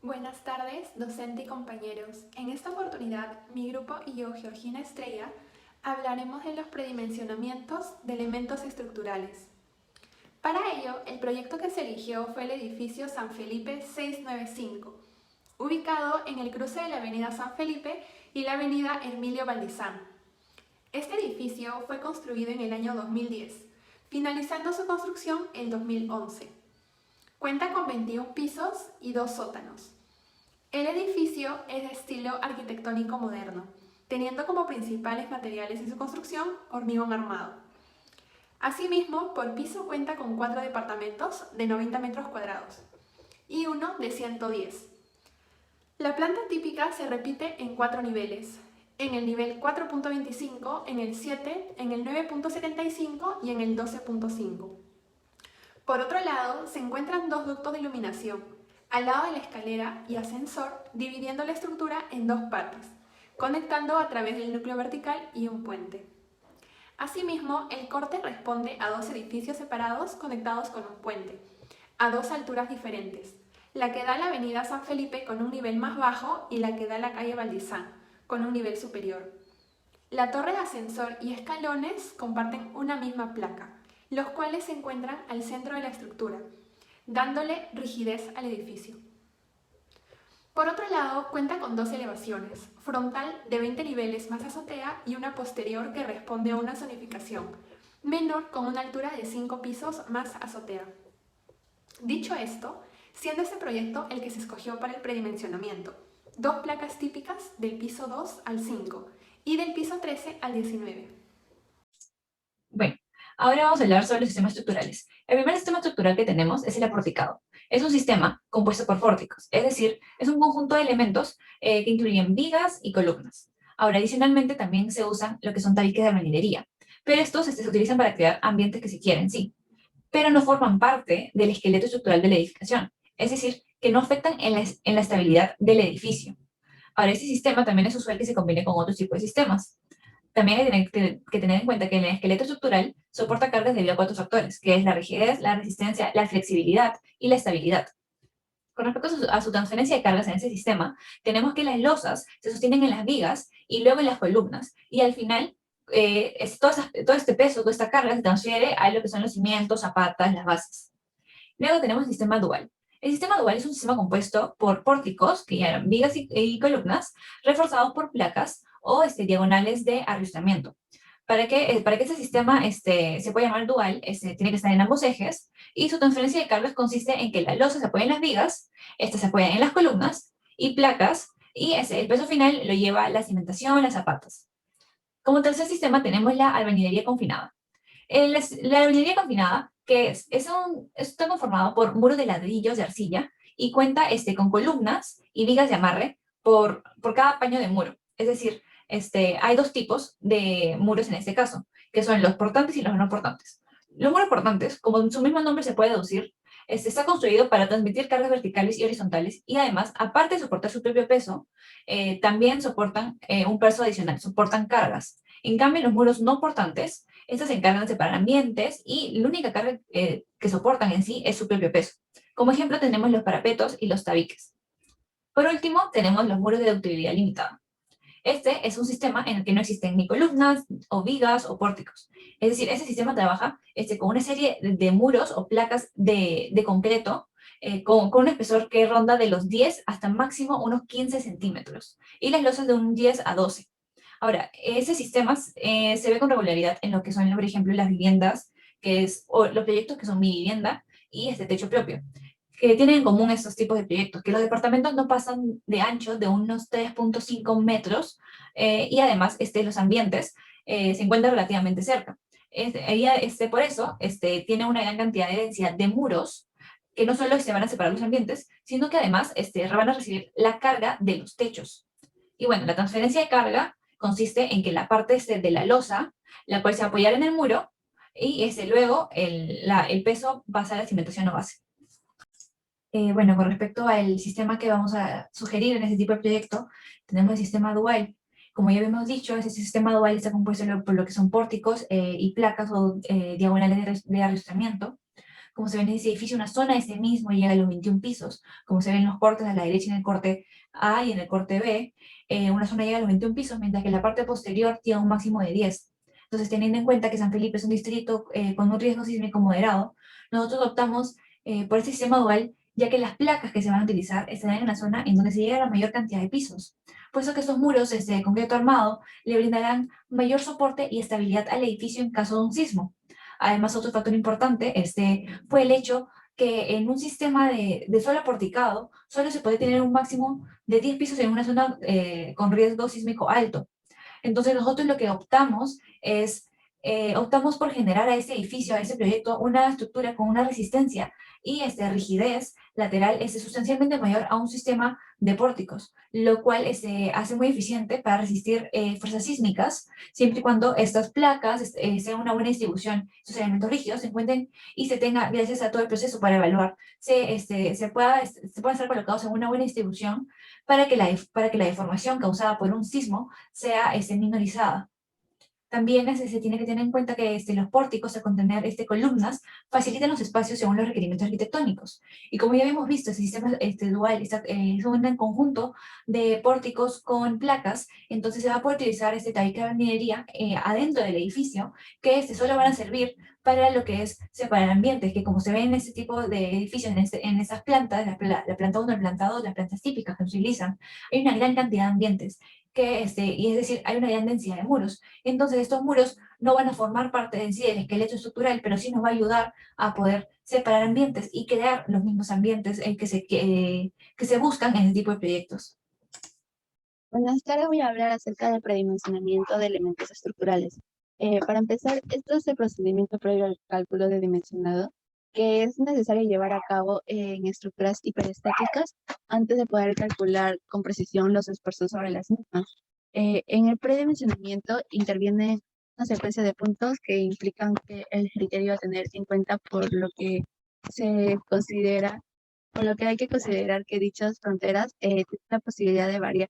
Buenas tardes, docente y compañeros. En esta oportunidad, mi grupo y yo, Georgina Estrella, hablaremos de los predimensionamientos de elementos estructurales. Para ello, el proyecto que se eligió fue el edificio San Felipe 695, ubicado en el cruce de la avenida San Felipe y la avenida Hermilio Valdizán. Este edificio fue construido en el año 2010, finalizando su construcción en 2011. Cuenta con 21 pisos y 2 sótanos. El edificio es de estilo arquitectónico moderno, teniendo como principales materiales en su construcción hormigón armado. Asimismo, por piso cuenta con 4 departamentos de 90 metros cuadrados y uno de 110. La planta típica se repite en 4 niveles, en el nivel 4.25, en el 7, en el 9.75 y en el 12.5. Por otro lado, se encuentran 2 ductos de iluminación, al lado de la escalera y ascensor, dividiendo la estructura en 2 partes, conectando a través del núcleo vertical y un puente. Asimismo, el corte responde a 2 edificios separados conectados con un puente, a 2 alturas diferentes, la que da a la avenida San Felipe con un nivel más bajo y la que da a la calle Valdizán, con un nivel superior. La torre de ascensor y escalones comparten una misma placa, los cuales se encuentran al centro de la estructura, dándole rigidez al edificio. Por otro lado, cuenta con 2 elevaciones, frontal de 20 niveles más azotea y una posterior que responde a una zonificación, menor con una altura de 5 pisos más azotea. Dicho esto, siendo este proyecto el que se escogió para el predimensionamiento, 2 placas típicas del piso 2 al 5 y del piso 13 al 19. Bueno, ahora vamos a hablar sobre los sistemas estructurales. El primer sistema estructural que tenemos es el aporticado. Es un sistema compuesto por pórticos, es decir, es un conjunto de elementos que incluyen vigas y columnas. Ahora, adicionalmente, también se usan lo que son tabiques de albañilería, pero estos se utilizan para crear ambientes que se quieren, sí, pero no forman parte del esqueleto estructural de la edificación, es decir, que no afectan en la estabilidad del edificio. Ahora, este sistema también es usual que se combine con otros tipos de sistemas. También hay que tener en cuenta que el esqueleto estructural soporta cargas debido a 4 factores, que es la rigidez, la resistencia, la flexibilidad y la estabilidad. Con respecto a su transferencia de cargas en ese sistema, tenemos que las losas se sostienen en las vigas y luego en las columnas. Y al final, todo este peso, toda esta carga se transfiere a lo que son los cimientos, zapatas, las bases. Luego tenemos el sistema dual. El sistema dual es un sistema compuesto por pórticos, que ya eran vigas y columnas, reforzados por placas o diagonales de arrastramiento. Para que este sistema se pueda llamar dual, tiene que estar en ambos ejes, y su transferencia de cargas consiste en que la losa se apoya en las vigas, esta se apoya en las columnas y placas, y el peso final lo lleva la cimentación, las zapatas. Como tercer sistema tenemos la albañilería confinada. La albañilería confinada, que está conformado por muros de ladrillos de arcilla y cuenta con columnas y vigas de amarre por cada paño de muro. Es decir, hay 2 tipos de muros en este caso, que son los portantes y los no portantes. Los muros portantes, como en su mismo nombre se puede deducir, está construido para transmitir cargas verticales y horizontales y además, aparte de soportar su propio peso, también soportan un peso adicional, soportan cargas. En cambio, los muros no portantes, estas se encargan de separar ambientes y la única carga que soportan en sí es su propio peso. Como ejemplo tenemos los parapetos y los tabiques. Por último, tenemos los muros de ductibilidad limitada. Este es un sistema en el que no existen ni columnas, o vigas, o pórticos. Es decir, este sistema trabaja con una serie de muros o placas de concreto con un espesor que ronda de los 10 hasta máximo unos 15 centímetros y las losas de un 10 a 12. Ahora, ese sistema se ve con regularidad en lo que son, por ejemplo, las viviendas, o los proyectos que son mi vivienda y este techo propio, que tienen en común estos tipos de proyectos, que los departamentos no pasan de ancho de unos 3.5 metros y además los ambientes se encuentran relativamente cerca. Por eso tiene una gran cantidad de densidad de muros que no solo se van a separar los ambientes, sino que además van a recibir la carga de los techos. Y bueno, la transferencia de carga consiste en que la parte de la losa, la cual se va a apoyar en el muro, y luego el peso pasa a la cimentación o base. Bueno, con respecto al sistema que vamos a sugerir en este tipo de proyecto, tenemos el sistema dual. Como ya habíamos dicho, ese sistema dual está compuesto por lo que son pórticos y placas o diagonales de arrastramiento. como se ve en ese edificio, una zona de ese mismo llega a los 21 pisos, como se ven en los cortes a la derecha en el corte A y en el corte B, una zona llega a los 21 pisos, mientras que la parte posterior tiene un máximo de 10. Entonces, teniendo en cuenta que San Felipe es un distrito con un riesgo sísmico moderado, nosotros optamos por este sistema dual, ya que las placas que se van a utilizar estarán en una zona en donde se llega a la mayor cantidad de pisos. Puesto que estos muros de concreto armado le brindarán mayor soporte y estabilidad al edificio en caso de un sismo. Además, otro factor importante fue el hecho que en un sistema de solo porticado solo se puede tener un máximo de 10 pisos en una zona con riesgo sísmico alto. Entonces nosotros lo que optamos por generar a ese edificio, a ese proyecto, una estructura con una resistencia y rigidez lateral sustancialmente mayor a un sistema de pórticos, lo cual hace muy eficiente para resistir fuerzas sísmicas, siempre y cuando estas placas sean una buena distribución, estos elementos rígidos se encuentren y se tenga, gracias a todo el proceso para evaluar, se puedan ser colocados en una buena distribución para que la deformación causada por un sismo sea minorizada. También se tiene que tener en cuenta que los pórticos, al contener columnas, facilitan los espacios según los requerimientos arquitectónicos. Y como ya habíamos visto, el sistema dual es un conjunto de pórticos con placas, entonces se va a poder utilizar tabique de minería adentro del edificio, que solo van a servir para lo que es separar ambientes, que como se ve en este tipo de edificios, en esas plantas, la planta 1, la planta 2, las plantas típicas que se utilizan, hay una gran cantidad de ambientes y es decir, hay una gran densidad de muros. Entonces, estos muros no van a formar parte en sí del esqueleto estructural, pero sí nos va a ayudar a poder separar ambientes y crear los mismos ambientes que se buscan en este tipo de proyectos. Buenas tardes, voy a hablar acerca del predimensionamiento de elementos estructurales. Para empezar, esto es el procedimiento previo al cálculo de dimensionado que es necesario llevar a cabo en estructuras hiperestáticas antes de poder calcular con precisión los esfuerzos sobre las mismas. En el predimensionamiento interviene una secuencia de puntos que implican que el criterio a tener en cuenta por lo que se considera, por lo que hay que considerar que dichas fronteras tienen la posibilidad de variar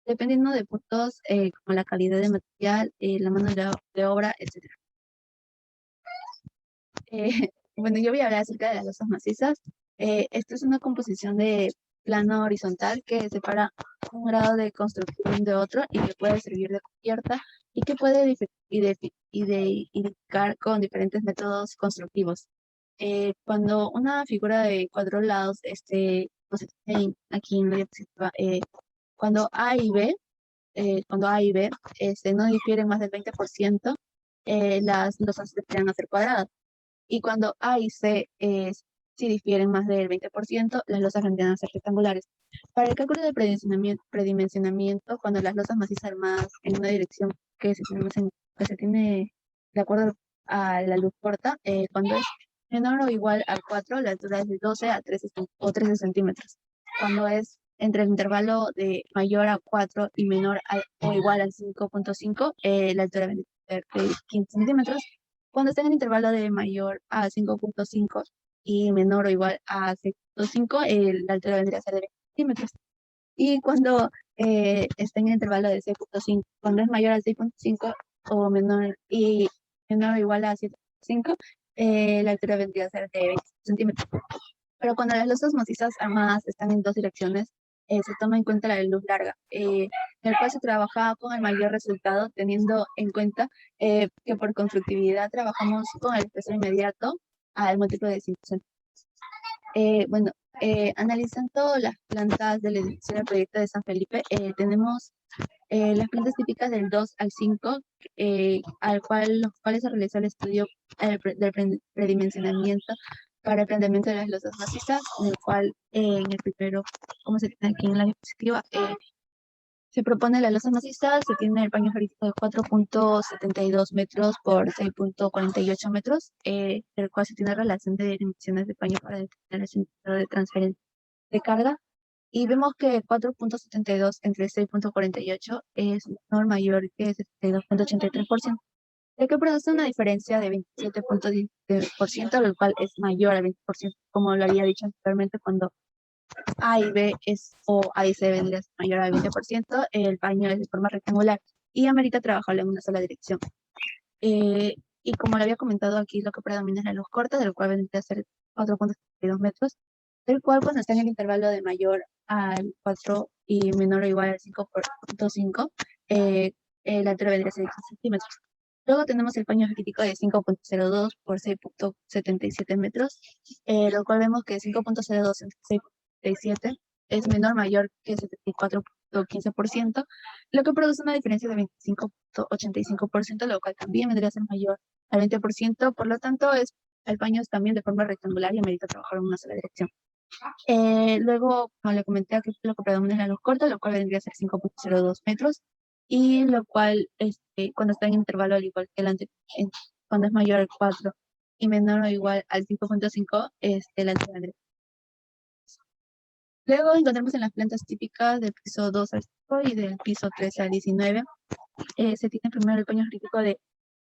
dependiendo de puntos como la calidad de material, la mano de obra, etc. Bueno, yo voy a hablar acerca de las losas macizas. Esto es una composición de plano horizontal que separa un grado de construcción de otro y que puede servir de cubierta y que puede identificar con diferentes métodos constructivos. Cuando una figura de cuatro lados, pues, aquí en la diapositiva, cuando A y B cuando A y B no difieren más del 20%, las losas tendrían a ser cuadradas. Y cuando A y C si difieren más del 20%, las losas tendrían a ser rectangulares. Para el cálculo de predimensionamiento, cuando las losas macizas armadas en una dirección que se tiene de acuerdo a la luz corta, cuando es menor o igual a 4, la altura es de 12 a 13 o 13 centímetros. Cuando es entre el intervalo de mayor a 4 y menor o igual a 5.5, la altura debe ser de 15 centímetros. Cuando está en el intervalo de mayor a 5.5 y menor o igual a 6.5, la altura vendría a ser de 20 centímetros. Y cuando está en el intervalo de 6.5, cuando es mayor a 6.5 o menor o igual a 7.5, la altura vendría a ser de 20 centímetros. Pero cuando las losas macizas armadas están en dos direcciones, se toma en cuenta la de luz larga, en el cual se trabaja con el mayor resultado, teniendo en cuenta que por constructividad trabajamos con el peso inmediato al múltiplo de 5 centímetros. Bueno, analizando las plantas del edificio del proyecto de San Felipe, tenemos las plantas típicas del 2 al 5, los cuales se realizó el estudio del predimensionamiento para el planteamiento de las losas macizas, en el cual en el primero, como se tiene aquí en la diapositiva, se propone la losa maciza, se tiene el paño jurídico de 4.72 metros por 6.48 metros, el cual se tiene relación de dimensiones de paño para determinar el centro de transferencia de carga. Y vemos que 4.72 entre 6.48 es menor mayor que 72.83%, ya que produce una diferencia de 27.10%, lo cual es mayor al 20%, como lo había dicho anteriormente, cuando A y B o A y C vendría a ser mayor al 20%, el paño es de forma rectangular y amerita trabajarlo en una sola dirección. Y como le había comentado aquí, lo que predomina es la luz corta, del cual vendría a ser 4.72 metros, el cual cuando está en el intervalo de mayor al 4 y menor o igual al 5.5, la altura vendría a ser 15 centímetros. Luego tenemos el paño crítico de 5.02 por 6.77 metros, lo cual vemos que 5.02 entre 6.77 es menor o mayor que 74.15%, lo que produce una diferencia de 25.85%, lo cual también vendría a ser mayor al 20%, por lo tanto el paño es también de forma rectangular y amerita trabajar en una sola dirección. Luego, como le comenté, aquí lo que predomina es la luz corta, lo cual vendría a ser 5.02 metros, y lo cual, cuando está en intervalo al igual que el anterior, cuando es mayor al 4 y menor o igual al 5.5, la altura vendría. Luego encontramos en las plantas típicas del piso 2 al 5 y del piso 3 al 19. Se tiene primero el paño crítico de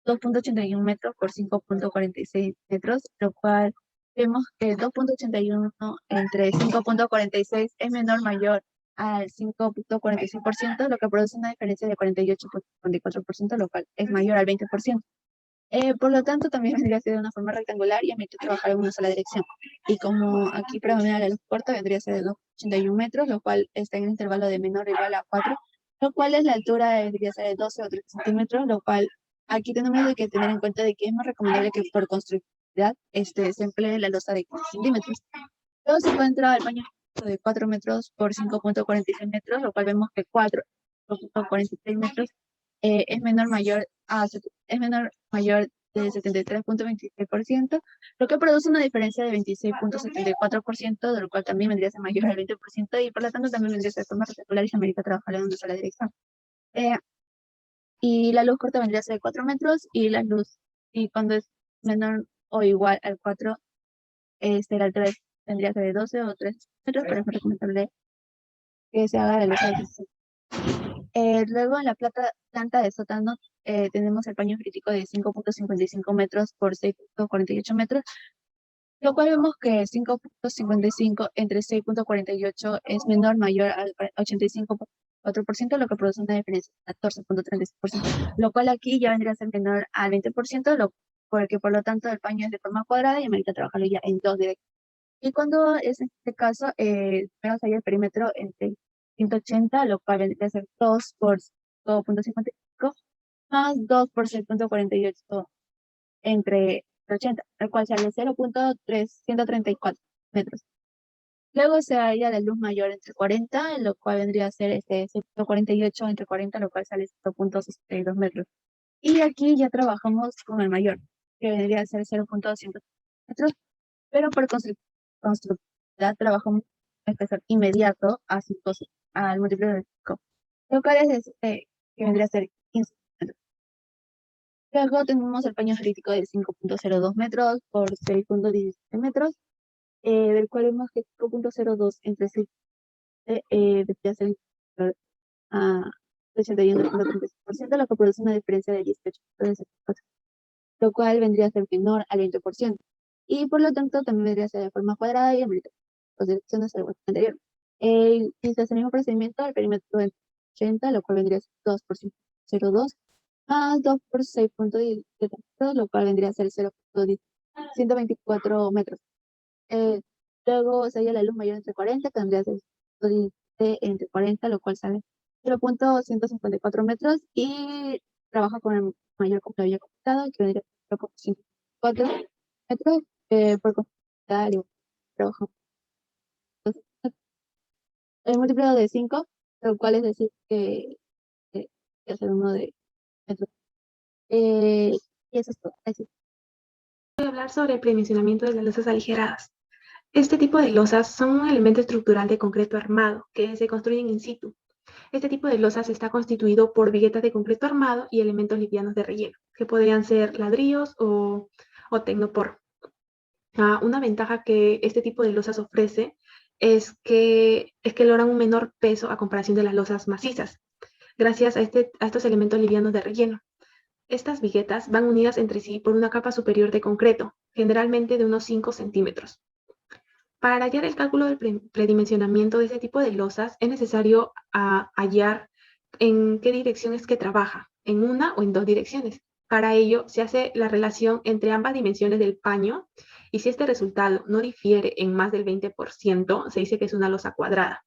2.81 metros por 5.46 metros, lo cual vemos que 2.81 entre 5.46 es menor o mayor al 5.46%, lo que produce una diferencia de 48.54%, lo cual es mayor al 20%. Por lo tanto, también vendría a ser de una forma rectangular y admite trabajar en una sola dirección. Y como aquí predomina la luz corta, vendría a ser de 2.81 metros, lo cual está en el intervalo de menor o igual a 4, lo cual es la altura vendría a ser de 12 o 13 centímetros, lo cual aquí tenemos que tener en cuenta de que es más recomendable que por constructividad se emplee la losa de 15 centímetros. Luego se encuentra el paño de 4 metros por 5.46 metros, lo cual vemos que 4.46 metros es menor mayor de 73.26%, lo que produce una diferencia de 26.74%, de lo cual también vendría a ser mayor al 20%, y por lo tanto también vendría a ser forma rectangular y se amerita trabajar en una sola dirección. Y la luz corta vendría a ser de 4 metros, y cuando es menor o igual al 4, la altura tendría que ser de 12 o 13 metros, pero es muy recomendable que se haga la luz de 16. Luego en la planta de sótano tenemos el paño crítico de 5.55 metros por 6.48 metros, lo cual vemos que 5.55 entre 6.48 es menor mayor al 85.4%, lo que produce una diferencia de 14.36%, lo cual aquí ya vendría a ser menor al 20%, porque por lo tanto el paño es de forma cuadrada y amerita trabajarlo ya en dos direcciones. Y cuando es en este caso, vemos ahí el perímetro entre 180, lo cual vendría a ser 2 por 5.55 más 2 por 6.48 entre 80, el cual sale 0.334 metros. Luego se halla la luz mayor entre 40, lo cual vendría a ser 0.48 entre 40, lo cual sale 0.62 metros. Y aquí ya trabajamos con el mayor, que vendría a ser 0.200 metros, pero por constructividad trabajamos en espesor inmediato a 5, al múltiplo de 5, lo cual es que vendría a ser 15 metros. Luego tenemos el paño crítico de 5.02 metros por 6.17 metros, del cual vemos que 5.02 entre 6 vendría a ser a 81.36%, lo que produce una diferencia de 18.74%, lo cual vendría a ser menor al 20%. Y por lo tanto también vendría a ser de forma cuadrada y amerita las direcciones del anterior. Y se hace el mismo procedimiento al perímetro de 80, lo cual vendría a ser 2 por 0.02 más 2 por 6.17 metros, lo cual vendría a ser 0.124 metros. Luego se halla la luz mayor entre 40, que vendría a ser 117 entre 40, lo cual sale 0.154 metros, y trabaja con el mayor, como lo había comentado, que vendría a ser 0.54 metros por completar y trabajo. El múltiplo de 5, lo cual es decir que es el 1 de metros. Y eso es todo. Así. Voy a hablar sobre el predimensionamiento de las losas aligeradas. Este tipo de losas son un elemento estructural de concreto armado que se construyen in situ. Este tipo de losas está constituido por viguetas de concreto armado y elementos livianos de relleno, que podrían ser ladrillos o tecnopor. Una ventaja que este tipo de losas ofrece es que logran un menor peso a comparación de las losas macizas, gracias a estos elementos livianos de relleno. Estas viguetas van unidas entre sí por una capa superior de concreto, generalmente de unos 5 centímetros. Para hallar el cálculo del predimensionamiento de este tipo de losas es necesario hallar en qué dirección es que trabaja, en una o en dos direcciones. Para ello se hace la relación entre ambas dimensiones del paño Y si este resultado no difiere en más del 20%, se dice que es una losa cuadrada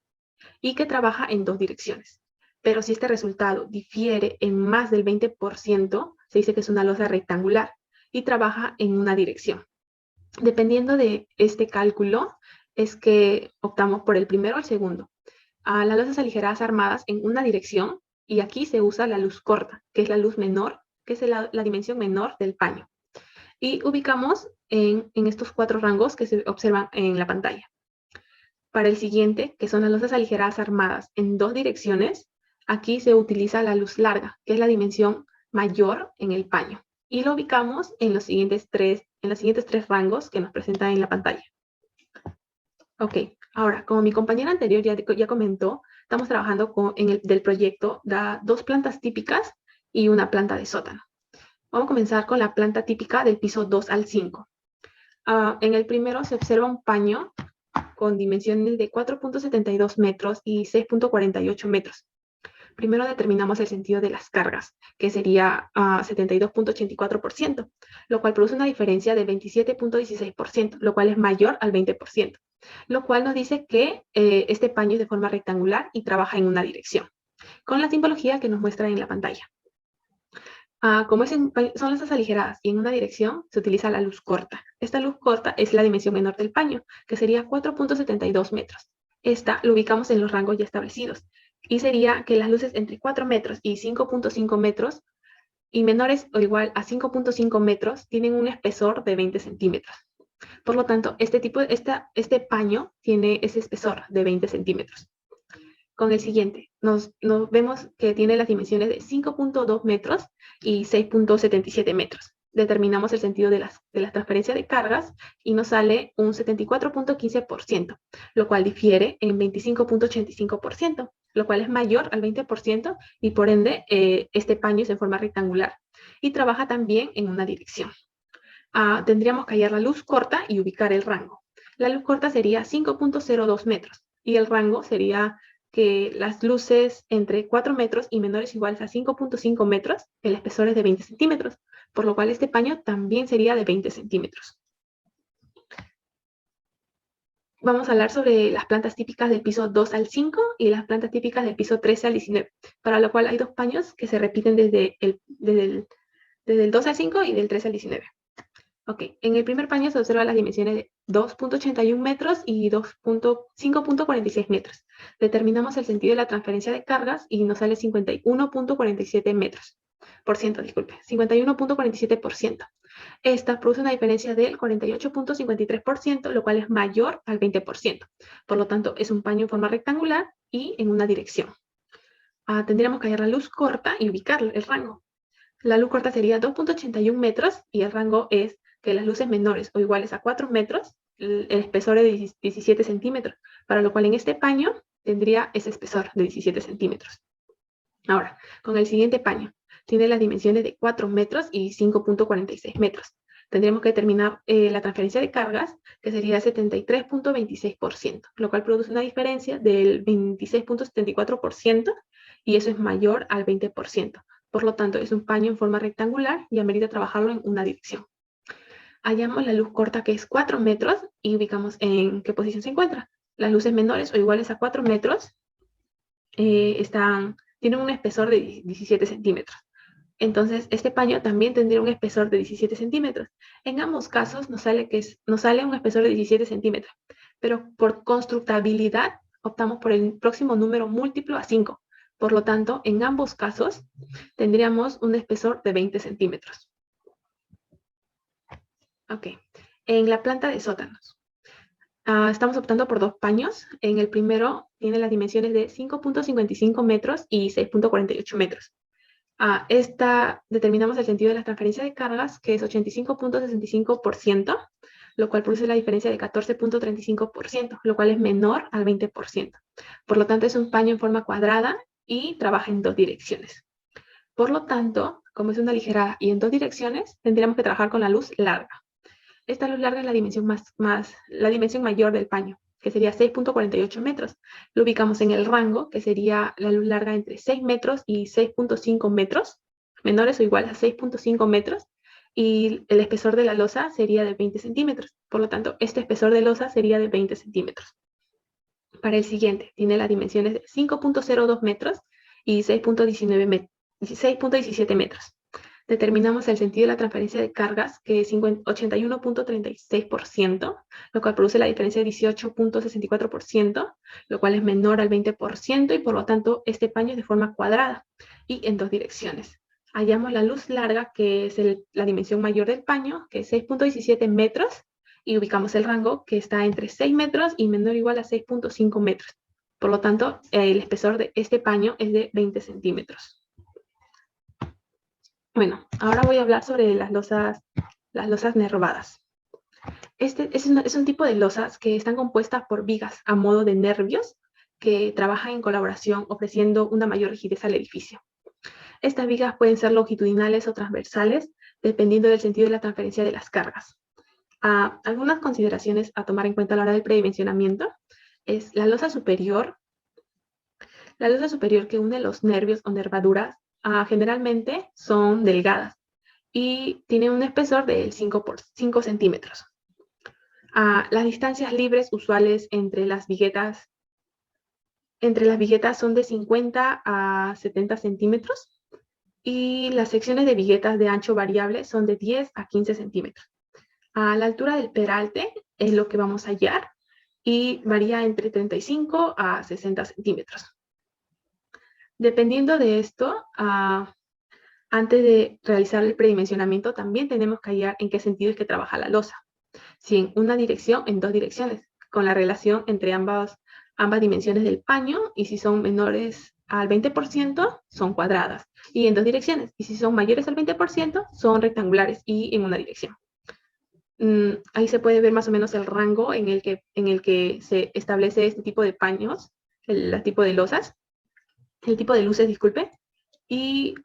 y que trabaja en dos direcciones. Pero si este resultado difiere en más del 20%, se dice que es una losa rectangular y trabaja en una dirección. Dependiendo de este cálculo, es que optamos por el primero o el segundo. A las losas aligeradas armadas en una dirección, y aquí se usa la luz corta, que es la luz menor, que es la dimensión menor del paño. Y ubicamos en estos 4 rangos que se observan en la pantalla. Para el siguiente, que son las losas aligeradas armadas en dos direcciones, aquí se utiliza la luz larga, que es la dimensión mayor en el paño. Y lo ubicamos en los siguientes tres rangos que nos presentan en la pantalla. Ok, ahora, como mi compañera anterior ya comentó, estamos trabajando del proyecto da 2 plantas típicas y una planta de sótano. Vamos a comenzar con la planta típica del piso 2 al 5. En el primero se observa un paño con dimensiones de 4.72 metros y 6.48 metros. Primero determinamos el sentido de las cargas, que sería 72.84%, lo cual produce una diferencia de 27.16%, lo cual es mayor al 20%, lo cual nos dice que este paño es de forma rectangular y trabaja en una dirección, con la simbología que nos muestra en la pantalla. Como son losas aligeradas y en una dirección, se utiliza la luz corta. Esta luz corta es la dimensión menor del paño, que sería 4.72 metros. Esta lo ubicamos en los rangos ya establecidos. Y sería que las luces entre 4 metros y 5.5 metros y menores o igual a 5.5 metros tienen un espesor de 20 centímetros. Por lo tanto, este paño tiene ese espesor de 20 centímetros. Con el siguiente, nos vemos que tiene las dimensiones de 5.2 metros y 6.77 metros. Determinamos el sentido de la transferencia de cargas y nos sale un 74.15%, lo cual difiere en 25.85%, lo cual es mayor al 20% y por ende este paño es en forma rectangular y trabaja también en una dirección. Tendríamos que hallar la luz corta y ubicar el rango. La luz corta sería 5.02 metros y el rango sería que las luces entre 4 metros y menores o iguales a 5.5 metros, el espesor es de 20 centímetros, por lo cual este paño también sería de 20 centímetros. Vamos a hablar sobre las plantas típicas del piso 2 al 5 y las plantas típicas del piso 13 al 19, para lo cual hay 2 paños que se repiten desde el 2 al 5 y del 13 al 19. Ok, en el primer paño se observan las dimensiones de 2.81 metros y 5.46 metros. Determinamos el sentido de la transferencia de cargas y nos sale 51.47 metros. 51.47%. Esta produce una diferencia del 48.53%, lo cual es mayor al 20%. Por lo tanto, es un paño en forma rectangular y en una dirección. Tendríamos que hallar la luz corta y ubicar el rango. La luz corta sería 2.81 metros y el rango es que las luces menores o iguales a 4 metros, el espesor es de 17 centímetros, para lo cual en este paño tendría ese espesor de 17 centímetros. Ahora, con el siguiente paño, tiene las dimensiones de 4 metros y 5.46 metros. Tendríamos que determinar la transferencia de cargas, que sería 73.26%, lo cual produce una diferencia del 26.74% y eso es mayor al 20%. Por lo tanto, es un paño en forma rectangular y amerita trabajarlo en una dirección. Hallamos la luz corta, que es 4 metros, y ubicamos en qué posición se encuentra. Las luces menores o iguales a 4 metros tienen un espesor de 17 centímetros. Entonces, este paño también tendría un espesor de 17 centímetros. En ambos casos nos sale un espesor de 17 centímetros, pero por constructabilidad optamos por el próximo número múltiplo a 5. Por lo tanto, en ambos casos tendríamos un espesor de 20 centímetros. Ok, en la planta de sótanos. Estamos optando por 2 paños. En el primero tiene las dimensiones de 5.55 metros y 6.48 metros. Determinamos el sentido de la transferencia de cargas, que es 85.65%, lo cual produce la diferencia de 14.35%, lo cual es menor al 20%. Por lo tanto, es un paño en forma cuadrada y trabaja en 2 direcciones. Por lo tanto, como es una aligerada y en 2 direcciones, tendríamos que trabajar con la luz larga. Esta luz larga es la dimensión la dimensión mayor del paño, que sería 6.48 metros. Lo ubicamos en el rango, que sería la luz larga entre 6 metros y 6.5 metros, menores o iguales a 6.5 metros, y el espesor de la losa sería de 20 centímetros. Por lo tanto, este espesor de losa sería de 20 centímetros. Para el siguiente, tiene las dimensiones de 5.02 metros y 6.17 metros. Determinamos el sentido de la transferencia de cargas, que es 81.36%, lo cual produce la diferencia de 18.64%, lo cual es menor al 20%, y por lo tanto este paño es de forma cuadrada y en dos direcciones. Hallamos la luz larga, que es la dimensión mayor del paño, que es 6.17 metros, y ubicamos el rango, que está entre 6 metros y menor o igual a 6.5 metros. Por lo tanto, el espesor de este paño es de 20 centímetros. Bueno, ahora voy a hablar sobre las losas nervadas. Este es un tipo de losas que están compuestas por vigas a modo de nervios que trabajan en colaboración, ofreciendo una mayor rigidez al edificio. Estas vigas pueden ser longitudinales o transversales, dependiendo del sentido de la transferencia de las cargas. Algunas consideraciones a tomar en cuenta a la hora del predimensionamiento es la losa superior. La losa superior que une los nervios o nervaduras generalmente son delgadas y tienen un espesor de 5 centímetros. Las distancias libres usuales entre las viguetas son de 50 a 70 centímetros, y las secciones de viguetas de ancho variable son de 10 a 15 centímetros. La altura del peralte es lo que vamos a hallar y varía entre 35 a 60 centímetros. Dependiendo de esto, antes de realizar el predimensionamiento, también tenemos que hallar en qué sentido es que trabaja la losa. Si en una dirección, en dos direcciones, con la relación entre ambas dimensiones del paño, y si son menores al 20%, son cuadradas, y en dos direcciones, y si son mayores al 20%, son rectangulares y en una dirección. Ahí se puede ver más o menos el rango en el que se establece este tipo de paños, el tipo de luces, disculpe, y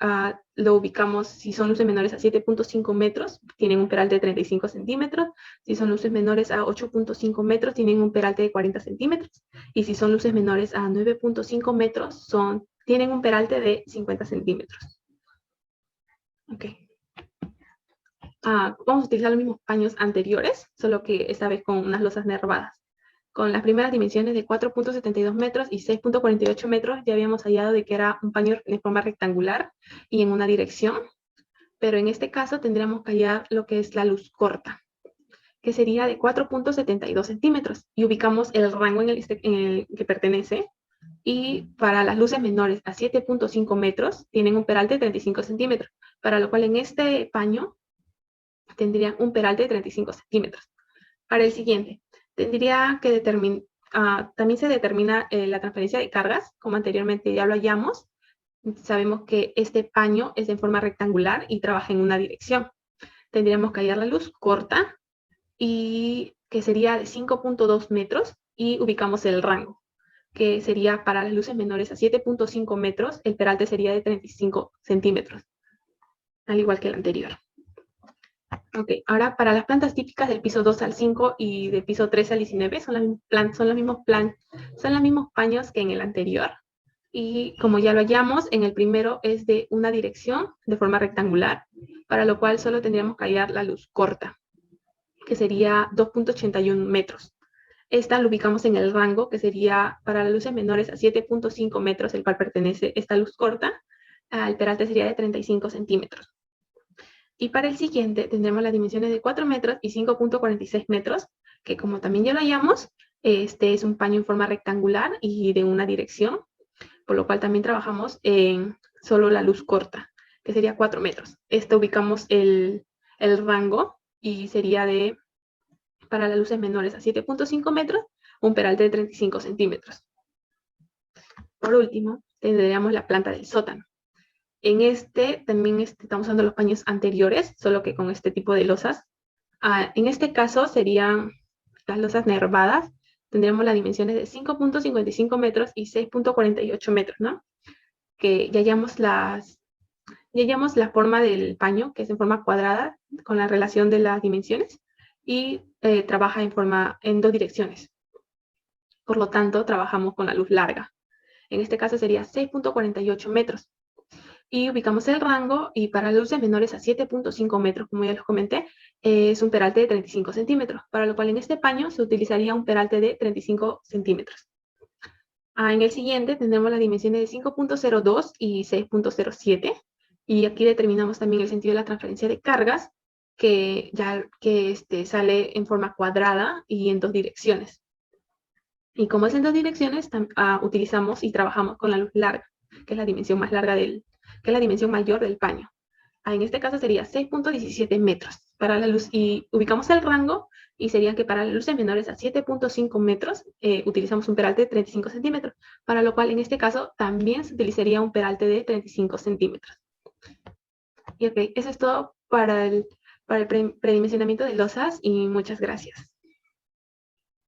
lo ubicamos. Si son luces menores a 7.5 metros, tienen un peralte de 35 centímetros. Si son luces menores a 8.5 metros, tienen un peralte de 40 centímetros. Y si son luces menores a 9.5 metros, tienen un peralte de 50 centímetros. Ok. Vamos a utilizar los mismos paños anteriores, solo que esta vez con unas losas nervadas. Con las primeras dimensiones de 4.72 metros y 6.48 metros, ya habíamos hallado de que era un paño de forma rectangular y en una dirección, pero en este caso tendríamos que hallar lo que es la luz corta, que sería de 4.72 centímetros, y ubicamos el rango en el que pertenece. Y para las luces menores a 7.5 metros, tienen un peralte de 35 centímetros, para lo cual en este paño tendrían un peralte de 35 centímetros. Para el siguiente, tendría que también se determina la transferencia de cargas, como anteriormente ya lo hallamos. Sabemos que este paño es en forma rectangular y trabaja en una dirección. Tendríamos que hallar la luz corta, y que sería de 5.2 metros, y ubicamos el rango, que sería para las luces menores a 7.5 metros, el peralte sería de 35 centímetros, al igual que el anterior. Ok, ahora para las plantas típicas del piso 2 al 5 y del piso 13 al 19 son los mismos paños que en el anterior. Y como ya lo hallamos, en el primero es de una dirección de forma rectangular, para lo cual solo tendríamos que hallar la luz corta, que sería 2.81 metros. Esta lo ubicamos en el rango, que sería para las luces menores a 7.5 metros, el cual pertenece esta luz corta. El peralte sería de 35 centímetros. Y para el siguiente tendremos las dimensiones de 4 metros y 5.46 metros, que como también ya lo hallamos, este es un paño en forma rectangular y de una dirección, por lo cual también trabajamos en solo la luz corta, que sería 4 metros. Ubicamos el rango, y sería para las luces menores a 7.5 metros, un peralte de 35 centímetros. Por último, tendríamos la planta del sótano. En también estamos usando los paños anteriores, solo que con este tipo de losas. En este caso serían las losas nervadas. Tendremos las dimensiones de 5.55 metros y 6.48 metros, ¿no? Que ya hallamos la forma del paño, que es en forma cuadrada, con la relación de las dimensiones, y trabaja en dos direcciones. Por lo tanto, trabajamos con la luz larga. En este caso sería 6.48 metros. y ubicamos el rango, y para luces menores a 7.5 metros, como ya les comenté, es un peralte de 35 centímetros, para lo cual en este paño se utilizaría un peralte de 35 centímetros. En el siguiente tenemos las dimensiones de 5.02 y 6.07, y aquí determinamos también el sentido de la transferencia de cargas, que sale en forma cuadrada y en dos direcciones. Y como es en dos direcciones, utilizamos y trabajamos con la luz larga, que es la dimensión más larga que es la dimensión mayor del paño. En este caso sería 6.17 metros para la luz, y ubicamos el rango, y sería que para las luces menores a 7.5 metros utilizamos un peralte de 35 centímetros, para lo cual en este caso también se utilizaría un peralte de 35 centímetros. Y ok, eso es todo para el predimensionamiento de losas, y muchas gracias.